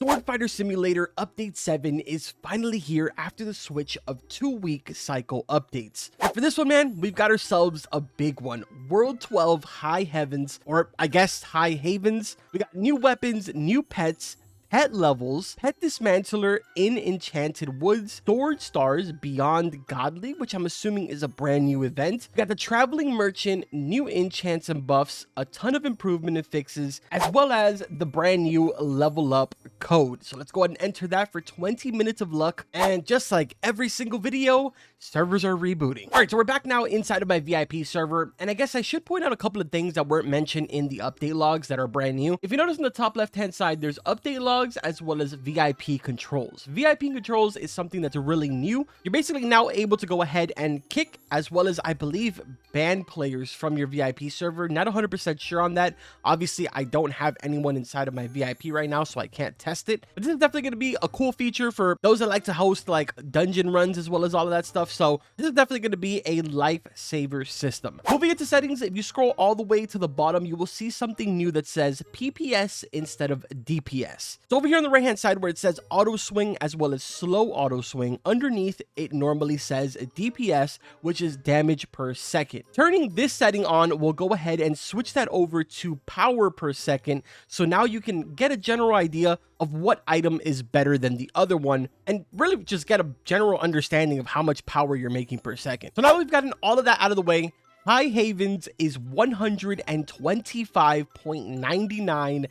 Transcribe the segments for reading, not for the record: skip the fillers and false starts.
Sword Fighter Simulator Update 7 is finally here after the switch of 2-week cycle updates. And for this one, man, we've got ourselves a big one. World 12 High Heavens, or I guess High Havens. We got new weapons, new pets, pet levels, pet dismantler in Enchanted Woods, Sword Stars Beyond Godly, which I'm assuming is a brand new event. We got the Traveling Merchant, new enchants and buffs, a ton of improvement and fixes, as well as the brand new level up code. So let's go ahead and enter that for 20 minutes of luck. And just like every single video, servers are rebooting. All right, so we're back now inside of my VIP server. And I guess I should point out a couple of things that weren't mentioned in the update logs that are brand new. If you notice on the top left-hand side, there's update logs as well as VIP controls. VIP controls is something that's really new. You're basically now able to go ahead and kick as well as, I believe, ban players from your VIP server. Not 100% sure on that. Obviously, I don't have anyone inside of my VIP right now, so I can't test it. But this is definitely going to be a cool feature for those that like to host like dungeon runs as well as all of that stuff. So this is definitely going to be a lifesaver system. Moving into settings, if you scroll all the way to the bottom, you will see something new that says PPS instead of DPS. So over here on the right hand side where it says auto swing as well as slow auto swing, underneath it normally says DPS, which is damage per second. Turning this setting on will go ahead and switch that over to power per second. So now you can get a general idea of what item is better than the other one and really just get a general understanding of how much power you're making per second. So now that we've gotten all of that out of the way, High Havens is 125.99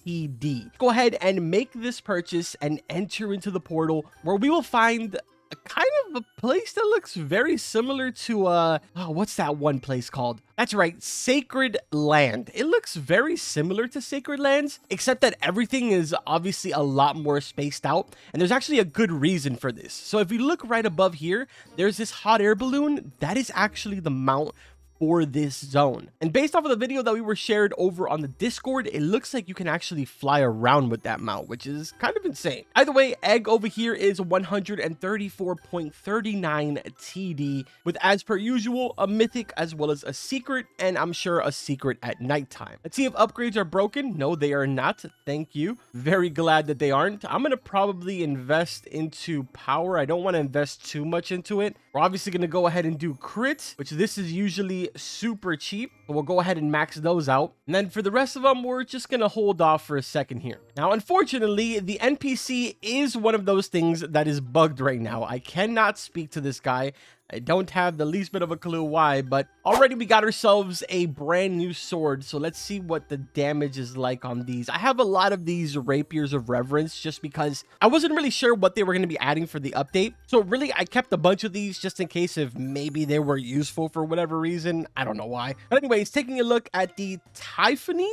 TD. Go ahead and make this purchase and enter into the portal where we will find a kind of a place that looks very similar to what's that one place called? That's right, Sacred Land. It looks very similar to Sacred Lands, except that everything is obviously a lot more spaced out, and there's actually a good reason for this. So if you look right above here, there's this hot air balloon. That is actually the mount for this zone. And based off of the video that we were shared over on the Discord, it looks like you can actually fly around with that mount, which is kind of insane. Either way, egg over here is 134.39 TD with, as per usual, a mythic as well as a secret, and I'm sure a secret at nighttime. Let's see if upgrades are broken. No, they are not. Thank you. Very glad that they aren't. I'm going to probably invest into power. I don't want to invest too much into it. We're obviously going to go ahead and do crit, which this is usually super cheap, but we'll go ahead and max those out. And then for the rest of them, we're just gonna hold off for a second here. Now, unfortunately, the NPC is one of those things that is bugged right now. I cannot speak to this guy. I don't have the least bit of a clue why, but already we got ourselves a brand new sword. So let's see what the damage is like on these. I have a lot of these Rapiers of Reverence just because I wasn't really sure what they were going to be adding for the update. So really, I kept a bunch of these just in case if maybe they were useful for whatever reason. I don't know why. But anyways, taking a look at the Typhony?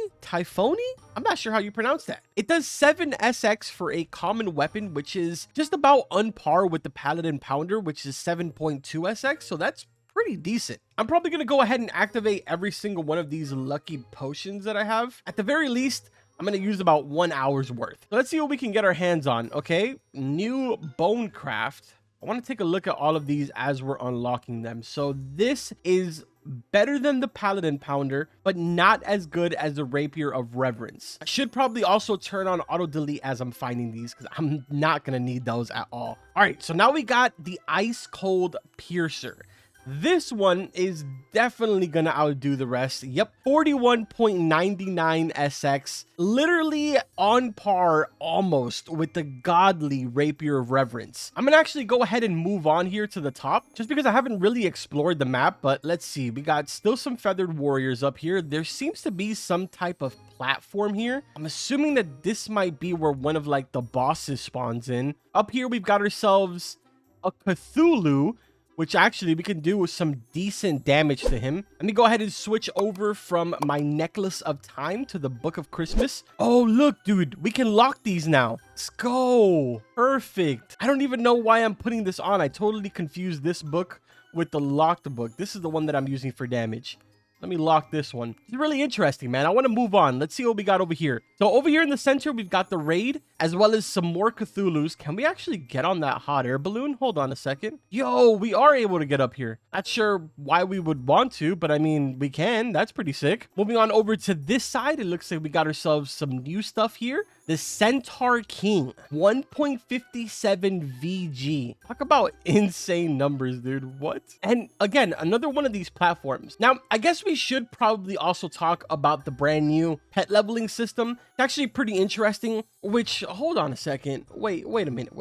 I'm not sure how you pronounce that. It does 7 SX for a common weapon, which is just about on par with the Paladin Pounder, which is 7.2 SX. So that's pretty decent. I'm probably going to go ahead and activate every single one of these lucky potions that I have. At the very least, I'm going to use about 1 hour's worth. So let's see what we can get our hands on. Okay, new bone craft. I want to take a look at all of these as we're unlocking them. So this is better than the Paladin Pounder, but not as good as the Rapier of Reverence. I should probably also turn on auto delete as I'm finding these because I'm not going to need those at all. All right, so now we got the Ice Cold Piercer. This one is definitely going to outdo the rest. Yep, 41.99 SX, literally on par almost with the godly Rapier of Reverence. I'm going to actually go ahead and move on here to the top just because I haven't really explored the map, but let's see. We got still some feathered warriors up here. There seems to be some type of platform here. I'm assuming that this might be where one of like the bosses spawns in. Up here, we've got ourselves a Cthulhu, which actually we can do some decent damage to him. Let me go ahead and switch over from my Necklace of Time to the Book of Christmas. Oh, look, dude, we can lock these now. Let's go. Perfect. I don't even know why I'm putting this on. I totally confused this book with the locked book. This is the one that I'm using for damage. Let me lock this one. It's really interesting, man. I want to move on. Let's see what we got over here. So over here in the center, we've got the raid, as well as some more Cthulhu's. Can we actually get on that hot air balloon? Hold on a second. Yo, we are able to get up here. Not sure why we would want to, but I mean, we can. That's pretty sick. Moving on over to this side, it looks like we got ourselves some new stuff here. The Centaur King, 1.57 VG. Talk about insane numbers, dude. What? And again, another one of these platforms. Now, I guess we should probably also talk about the brand new pet leveling system. It's actually pretty interesting, which, hold on a second. Wait a minute.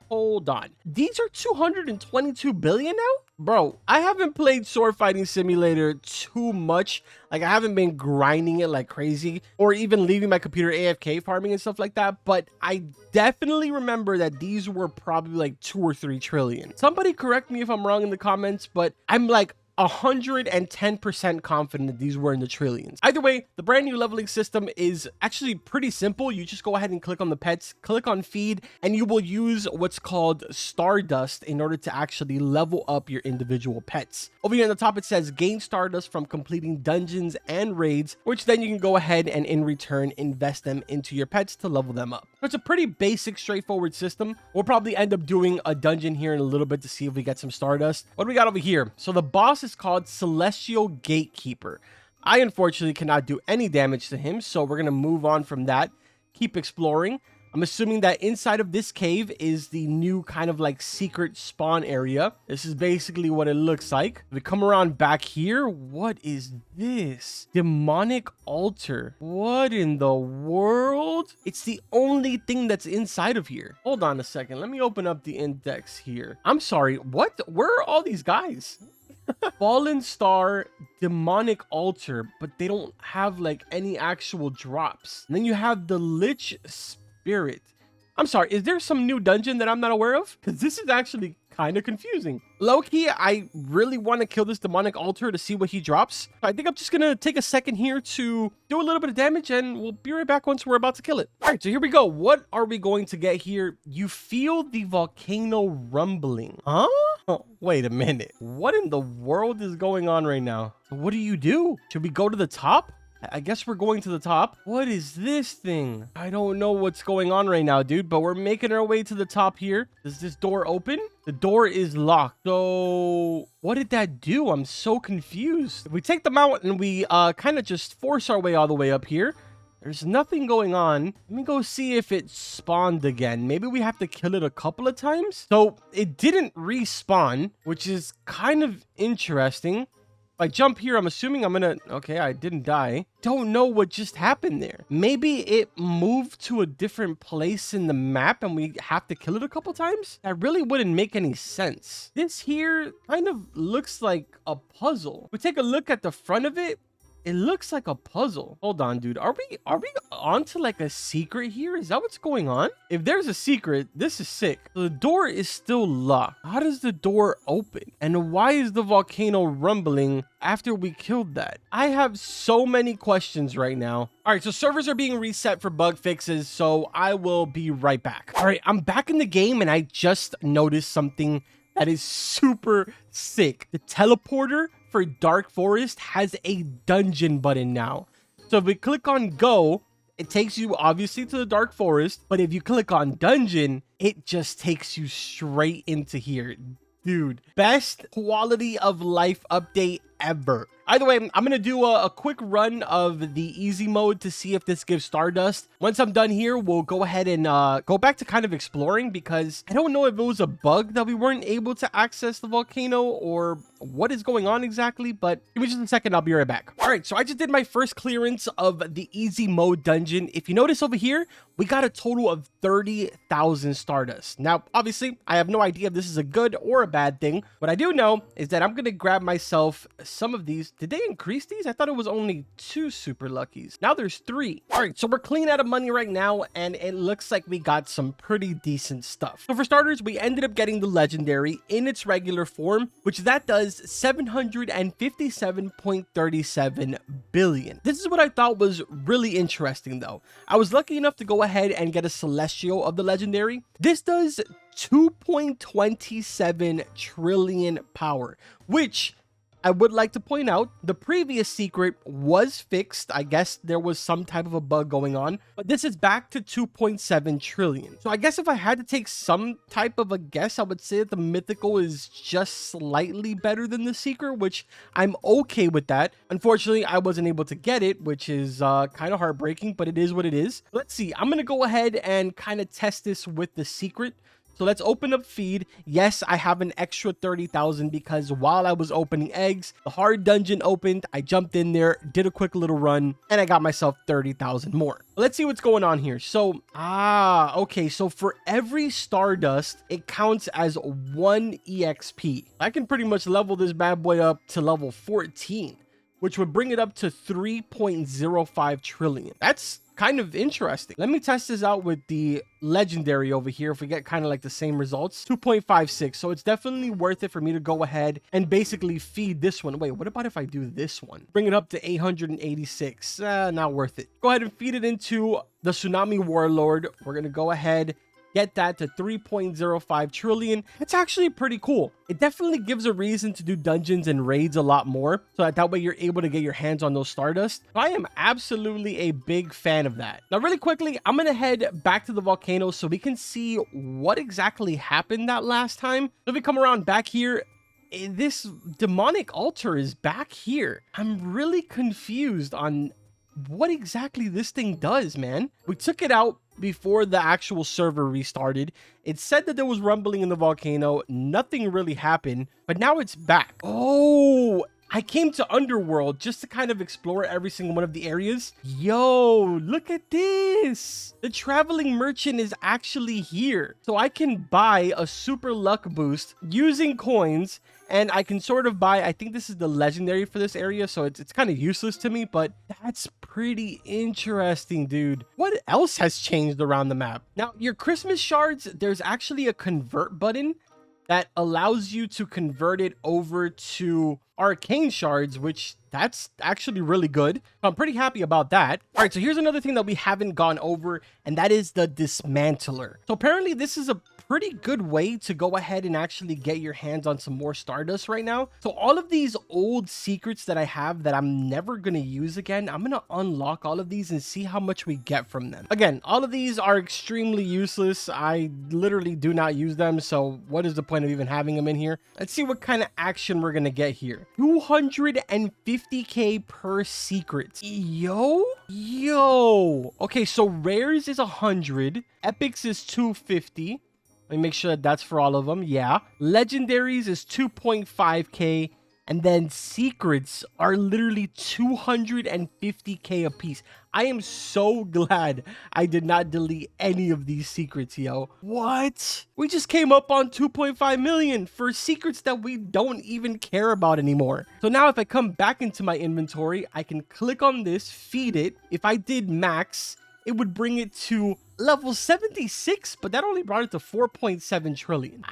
Hold on. These are 222 billion now? Bro, I haven't played Sword Fighting Simulator too much. Like, I haven't been grinding it like crazy or even leaving my computer AFK farming and stuff like that. But I definitely remember that these were probably like 2 or 3 trillion. Somebody correct me if I'm wrong in the comments, but I'm like 110% confident that these were in the trillions. Either way, the brand new leveling system is actually pretty simple. You just go ahead and click on the pets, click on feed, and you will use what's called Stardust in order to actually level up your individual pets. Over here on the top, it says gain Stardust from completing dungeons and raids, which then you can go ahead and in return invest them into your pets to level them up. So it's a pretty basic, straightforward system. We'll probably end up doing a dungeon here in a little bit to see if we get some Stardust. What do we got over here? So the boss is called Celestial Gatekeeper. I unfortunately cannot do any damage to him, so we're gonna move on from that. Keep exploring. I'm assuming that inside of this cave is the new kind of like secret spawn area. This is basically what it looks like. We come around back here. What is this? Demonic altar. What in the world? It's the only thing that's inside of here. Hold on a second. Let me open up the index here. I'm sorry. What? Where are all these guys? Fallen Star, Demonic Altar, but they don't have like any actual drops. And then you have the Lich Spirit. I'm sorry, is there some new dungeon that I'm not aware of? Because this is actually kind of confusing. Low-key, I really want to kill this Demonic Altar to see what he drops. I think I'm just going to take a second here to do a little bit of damage, and we'll be right back once we're about to kill it. All right, so here we go. What are we going to get here? You feel the volcano rumbling. Huh? Oh, wait a minute. What in the world is going on right now? What do you do? Should we go to the top? I guess we're going to the top. What is this thing? I don't know what's going on right now, dude, but we're making our way to the top here. Does this door open? The door is locked. So what did that do? I'm so confused. If we take them out and we kind of just force our way all the way up here, there's nothing going on. Let me go see if it spawned again. Maybe we have to kill it a couple of times. So it didn't respawn, which is kind of interesting. If I jump here, I'm assuming I'm gonna... Okay, I didn't die. Don't know what just happened there. Maybe it moved to a different place in the map and we have to kill it a couple times? That really wouldn't make any sense. This here kind of looks like a puzzle. If we take a look at the front of it, it looks like a puzzle. Hold on, dude. Are we onto like a secret here? Is that what's going on? If there's a secret, this is sick. So the door is still locked. How does the door open? And why is the volcano rumbling after we killed that? I have so many questions right now. All right, so servers are being reset for bug fixes, so I will be right back. All right, I'm back in the game and I just noticed something that is super sick. The teleporter for Dark Forest has a dungeon button now. So if we click on go, it takes you obviously to the Dark Forest, but if you click on dungeon, it just takes you straight into here. Dude, best quality of life update ever. Either way, I'm going to do a quick run of the easy mode to see if this gives Stardust. Once I'm done here, we'll go ahead and go back to kind of exploring because I don't know if it was a bug that we weren't able to access the volcano or what is going on exactly, but give me just a second. I'll be right back. All right, so I just did my first clearance of the easy mode dungeon. If you notice over here, we got a total of 30,000 Stardust. Now, obviously, I have no idea if this is a good or a bad thing. What I do know is that I'm going to grab myself some of these. Did they increase these? I thought it was only 2 super luckies. Now there's 3. All right, so we're clean out of money right now, and it looks like we got some pretty decent stuff. So for starters, we ended up getting the legendary in its regular form, which that does 757.37 billion. This is what I thought was really interesting though. I was lucky enough to go ahead and get a celestial of the legendary. This does 2.27 trillion power, which I would like to point out the previous secret was fixed. I guess there was some type of a bug going on, but this is back to 2.7 trillion. So I guess if I had to take some type of a guess, I would say that the mythical is just slightly better than the secret, which I'm okay with that. Unfortunately, I wasn't able to get it, which is kind of heartbreaking, but it is what it is. Let's see. I'm going to go ahead and kind of test this with the secret. So let's open up feed. Yes, I have an extra 30,000 because while I was opening eggs, the hard dungeon opened. I jumped in there, did a quick little run, and I got myself 30,000 more. Let's see what's going on here. So, okay. So for every Stardust, it counts as 1 EXP. I can pretty much level this bad boy up to level 14, which would bring it up to 3.05 trillion. That's kind of interesting. Let me test this out with the legendary over here. If we get kind of like the same results, 2.56. So it's definitely worth it for me to go ahead and basically feed this one. Wait, what about if I do this one? Bring it up to 886. Not worth it. Go ahead and feed it into the Tsunami Warlord. We're going to go ahead, get that to 3.05 trillion. It's actually pretty cool. It definitely gives a reason to do dungeons and raids a lot more, so that way you're able to get your hands on those Stardust. I am absolutely a big fan of that. Now, really quickly, I'm gonna head back to the volcano so we can see what exactly happened that last time. So if we come around back here, this demonic altar is back here. I'm really confused on what exactly this thing does, man. We took it out before the actual server restarted. It said that there was rumbling in the volcano. Nothing really happened, but now it's back. Oh, I came to Underworld just to kind of explore every single one of the areas. Yo, look at this. The traveling merchant is actually here. So I can buy a super luck boost using coins, and I can sort of buy, I think this is the legendary for this area, so it's kind of useless to me, but that's pretty interesting, dude. What else has changed around the map? Now, your Christmas shards, there's actually a convert button that allows you to convert it over to arcane shards, which that's actually really good. I'm pretty happy about that. All right, so here's another thing that we haven't gone over, and that is the Dismantler. So apparently this is a pretty good way to go ahead and actually get your hands on some more Stardust right now. So all of these old secrets that I have that I'm never going to use again, I'm going to unlock all of these and see how much we get from them. Again, all of these are extremely useless. I literally do not use them, so what is the point of even having them in here? Let's see what kind of action we're going to get here. 250k per secret. Yo. Okay, so rares is 100, epics is 250. Let me make sure that that's for all of them. Yeah. Legendaries is 2.5k. And then secrets are literally 250k a piece. I am so glad I did not delete any of these secrets, yo. What? We just came up on 2.5 million for secrets that we don't even care about anymore. So now if I come back into my inventory, I can click on this, feed it. If I did max, it would bring it to level 76, but that only brought it to 4.7 trillion.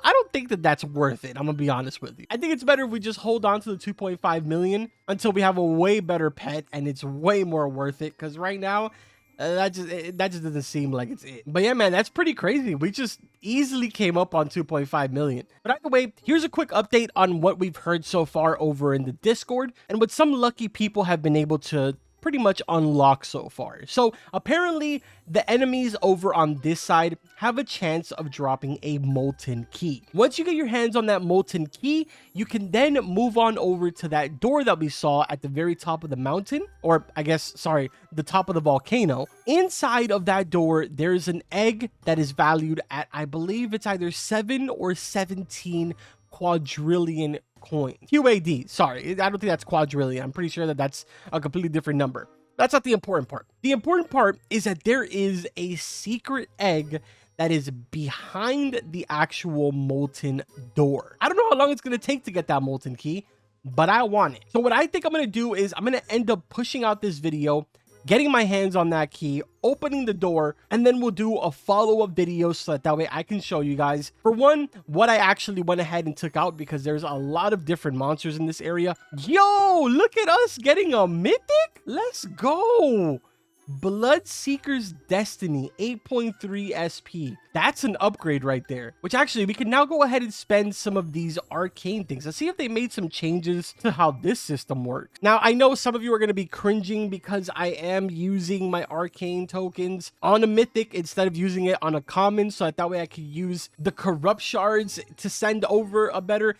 I don't think that that's worth it. I'm gonna be honest with you. I think it's better if we just hold on to the 2.5 million until we have a way better pet and it's way more worth it. Because right now, that just doesn't seem like it's it. But yeah, man, that's pretty crazy. We just easily came up on 2.5 million. But either way, here's a quick update on what we've heard so far over in the Discord and what some lucky people have been able to pretty much unlock so far. So apparently the enemies over on this side have a chance of dropping a molten key. Once you get your hands on that molten key, you can then move on over to that door that we saw at the very top of the mountain, or I guess, sorry, the top of the volcano. Inside of that door, there's an egg that is valued at, I believe it's either 7 or 17 quadrillion coins. QAD, sorry, I don't think that's quadrillion. I'm pretty sure that that's a completely different number. That's not the important part. The important part is that there is a secret egg that is behind the actual molten door. I don't know how long it's going to take to get that molten key, but I want it. So what I think I'm going to do is I'm going to end up pushing out this video, getting my hands on that key, opening the door, and then we'll do a follow-up video so that way I can show you guys, for one, what I actually went ahead and took out, because there's a lot of different monsters in this area. Yo, look at us getting a mythic. Let's go. Bloodseeker's Destiny 8.3 SP. That's an upgrade right there, which actually we can now go ahead and spend some of these arcane things. Let's see if they made some changes to how this system works. Now, I know some of you are going to be cringing because I am using my arcane tokens on a mythic instead of using it on a common, so that way I could use the corrupt shards to send over a better.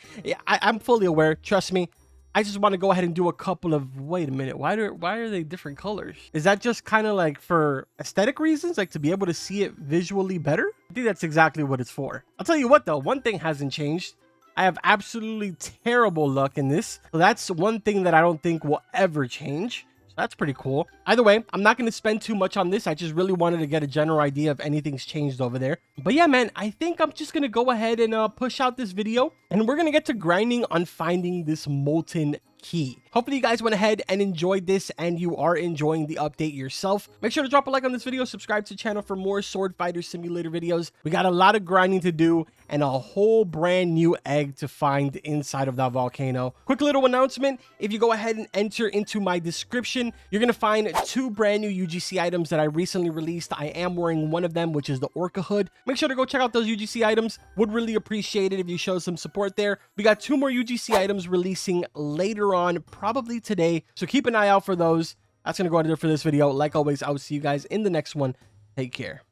I'm fully aware, trust me. I just want to go ahead and do a couple of, wait a minute, why are they different colors? Is that just kind of like for aesthetic reasons, like to be able to see it visually better? I think that's exactly what it's for. I'll tell you what though, one thing hasn't changed. I have absolutely terrible luck in this. So that's one thing that I don't think will ever change. That's pretty cool. Either way, I'm not going to spend too much on this. I just really wanted to get a general idea if anything's changed over there. But yeah, man, I think I'm just going to go ahead and push out this video. And we're going to get to grinding on finding this molten key. Hopefully you guys went ahead and enjoyed this and you are enjoying the update yourself. Make sure to drop a like on this video, subscribe to the channel for more Sword Fighter Simulator videos. We got a lot of grinding to do and a whole brand new egg to find inside of that volcano. Quick little announcement, if you go ahead and enter into my description, you're going to find 2 brand new UGC items that I recently released. I am wearing one of them, which is the Orca hood. Make sure to go check out those UGC items. Would really appreciate it if you show some support there. We got 2 more UGC items releasing later on, probably today, so keep an eye out for those. That's gonna go out there for this video. Like always, I will see you guys in the next one. Take care.